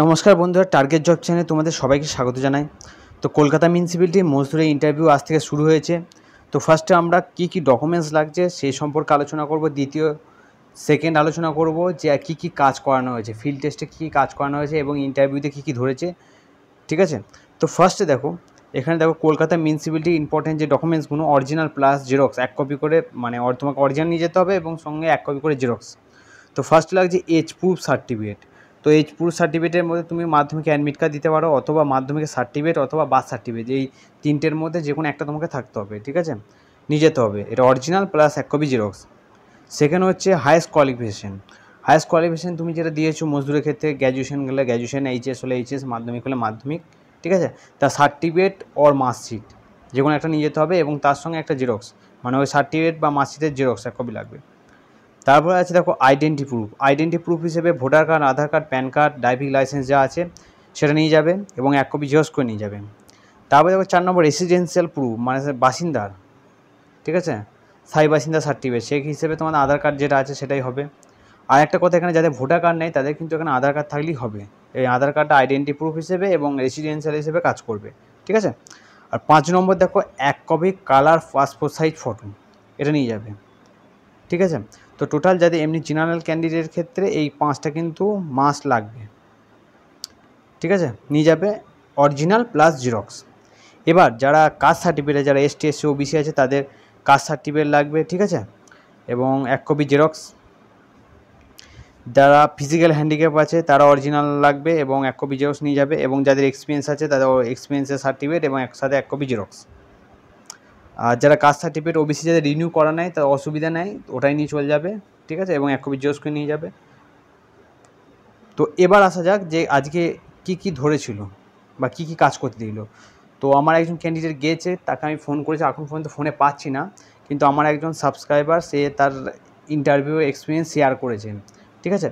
নমস্কার বন্ধুরা, target job চ্যানেলে তোমাদের সবাইকে স্বাগত জানাই। তো কলকাতা মিউনিসিপ্যালিটি মজদুরের ইন্টারভিউ আজ থেকে শুরু হয়েছে। তো ফার্স্টে আমরা কি ডকুমেন্টস লাগছে সেই সম্পর্কে আলোচনা করব। সেকেন্ড আলোচনা করব যে কি কাজ করানো হয়েছে, ফিল্ড টেস্টে কী কাজ করানো হয়েছে এবং ইন্টারভিউতে কী ধরেছে। ঠিক আছে, তো ফার্স্টে দেখো, এখানে দেখো কলকাতা মিউনিসিপ্যালিটি ইম্পর্টেন্ট যে ডকুমেন্টসগুলো অরিজিনাল প্লাস জেরক্স 1 কপি করে, মানে তোমাকে অরিজিনাল নিয়ে যেতে হবে এবং সঙ্গে 1 কপি করে জেরক্স। তো ফার্স্ট লাগছে এজ প্রুফ সার্টিফিকেট। তো এজ প্রুফ সার্টিফিকেটের মধ্যে তুমি মাধ্যমিকে অ্যাডমিট কার্ড দিতে পারো, অথবা মাধ্যমিকের সার্টিফিকেট অথবা বার্থ সার্টিফিকেট, এই তিনটের মধ্যে যে কোনো একটা তোমাকে থাকতে হবে। ঠিক আছে, নিয়ে যেতে হবে, এটা original plus 1 copy xerox. Second হচ্ছে হায়েস্ট কোয়ালিফিকেশন। হায়েস্ট কোয়ালিফিকেশন তুমি যেটা দিয়েছো মজদুরের ক্ষেত্রে, গ্র্যাজুয়েশন গেলে গ্র্যাজুয়েশন, এইচএস হলে এইচএস, মাধ্যমিক হলে মাধ্যমিক। ঠিক আছে, তার সার্টিফিকেট ওর মার্কশিট যে কোনো একটা নিয়ে যেতে হবে এবং তার সঙ্গে একটা জেরক্স, মানে ওই সার্টিফিকেট বা মার্কশিটের জেরক্স 1 কপি লাগবে। তারপরে আছে দেখো আইডেন্টি প্রুফ। আইডেন্টি প্রুফ হিসেবে voter card, Aadhaar card, PAN card, driving licence যা আছে সেটা নিয়ে যাবে এবং 1 কপি জেরক্স করে নিয়ে যাবে। তারপরে দেখো 4 নম্বর রেসিডেন্সিয়াল প্রুফ, মানে বাসিন্দার, ঠিক আছে, স্থায়ী বাসিন্দা সার্টিফিকেট, সেই হিসেবে তোমাদের আধার কার্ড যেটা আছে সেটাই হবে। আর একটা কথা, এখানে যাদের ভোটার কার্ড নেই তাদের কিন্তু এখানে আধার কার্ড থাকলেই হবে। এই আধার কার্ডটা আইডেন্টি প্রুফ হিসেবে এবং রেসিডেন্সিয়াল হিসেবে কাজ করবে। ঠিক আছে, আর 5 নম্বর দেখো 1 copy colour passport size photo, এটা নিয়ে যাবে। ঠিক আছে, তো টোটাল যাদের এমনি জেনারেল ক্যান্ডিডেটের ক্ষেত্রে এই 5টা কিন্তু মাস্ট লাগবে। ঠিক আছে, নিয়ে যাবে অরিজিনাল প্লাস জেরক্স। এবার যারা কাস্ট সার্টিফিকেট, যারা এসটি এসসি ওবিসি আছে তাদের কাস্ট সার্টিফিকেট লাগবে। ঠিক আছে, এবং 1 কপি জেরক্স। যারা ফিজিক্যাল হ্যান্ডিক্যাপ আছে তারা অরিজিনাল লাগবে এবং 1 কপি জেরক্স নিয়ে যাবে, এবং যাদের এক্সপিরিয়েন্স আছে তাদের এক্সপিরিয়েন্সের সার্টিফিকেট এবং একসাথে 1 কপি জেরক্স। আর যারা কাস্ট সার্টিফিকেট ওবিসি যাদের রিনিউ করা নেয় তার অসুবিধা নেই, ওটাই নিয়ে চলে যাবে। ঠিক আছে, এবং 1 কপি জেরক্স করে নিয়ে যাবে। তো এবার আসা যাক যে আজকে কি ধরেছিল বা কি কাজ করতে দিল। তো আমার একজন ক্যান্ডিডেট গিয়েছে, তাকে আমি ফোন করেছি, এখন পর্যন্ত ফোনে পাচ্ছি না, কিন্তু আমার একজন সাবস্ক্রাইবার সে তার ইন্টারভিউ এক্সপিরিয়েন্স শেয়ার করেছেন। ঠিক আছে,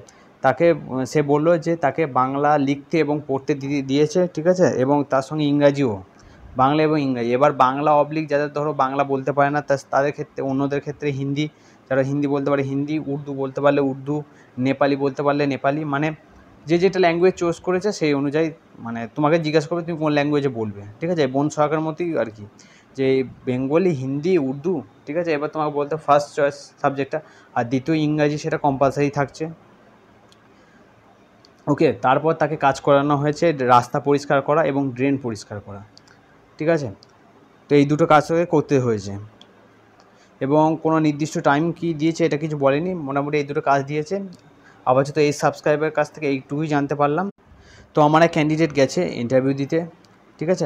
সে বললো যে তাকে বাংলা লিখতে এবং পড়তে দিয়েছে। ঠিক আছে, এবং তার সঙ্গে ইংরাজিও, বাংলা এবং ইংরাজি। এবার বাংলা অবলিক যাদের ধরো বাংলা বলতে পারে না তাদের ক্ষেত্রে, অন্যদের ক্ষেত্রে হিন্দি, যারা হিন্দি বলতে পারে হিন্দি, উর্দু বলতে পারলে উর্দু, নেপালি বলতে পারলে নেপালি, মানে যে যেটা ল্যাঙ্গুয়েজ চুজ করেছে সেই অনুযায়ী মানে তোমাকে জিজ্ঞাসা করবে তুমি কোন ল্যাঙ্গুয়েজে বলবে। ঠিক আছে, বন সরকার মতোই আর কি, যে বেঙ্গলি, হিন্দি, উর্দু। ঠিক আছে, এবার তোমাকে বলতে ফার্স্ট চয়েস সাবজেক্টটা, আর দ্বিতীয় ইংরাজি, সেটা কম্পালসারি থাকছে। ওকে, তারপর তাকে কাজ করানো হয়েছে রাস্তা পরিষ্কার করা এবং ড্রেন পরিষ্কার করা। ঠিক আছে, তো এই দুটো কাজ করতে হয়েছে এবং কোনো নির্দিষ্ট টাইম কি দিয়েছে এটা কিছু বলেনি, মোটামুটি এই দুটো কাজ দিয়েছে। আপাতত এই সাবস্ক্রাইবার কাছ থেকে এইটুকুই জানতে পারলাম। তো আমার এক ক্যান্ডিডেট গেছে ইন্টারভিউ দিতে। ঠিক আছে,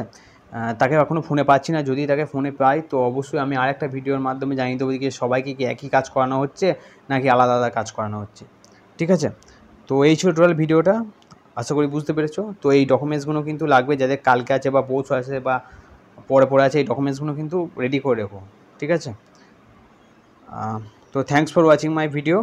তাকে এখনও ফোনে পাচ্ছি না, যদি তাকে ফোনে পাই তো অবশ্যই আমি আরেকটা ভিডিওর মাধ্যমে জানিয়ে দেবো যে সবাইকে কি একই কাজ করানো হচ্ছে নাকি আলাদা আলাদা কাজ করানো হচ্ছে। ঠিক আছে, তো এই ছিল টোটাল ভিডিওটা, আশা করি বুঝতে পেরেছো। তো এই ডকুমেন্টসগুলো কিন্তু লাগবে, যাদের কালকে আছে বা পরশু আছে বা পরে আছে, এই ডকুমেন্টসগুলো কিন্তু রেডি করে রেখো। ঠিক আছে, তো thanks for watching my video.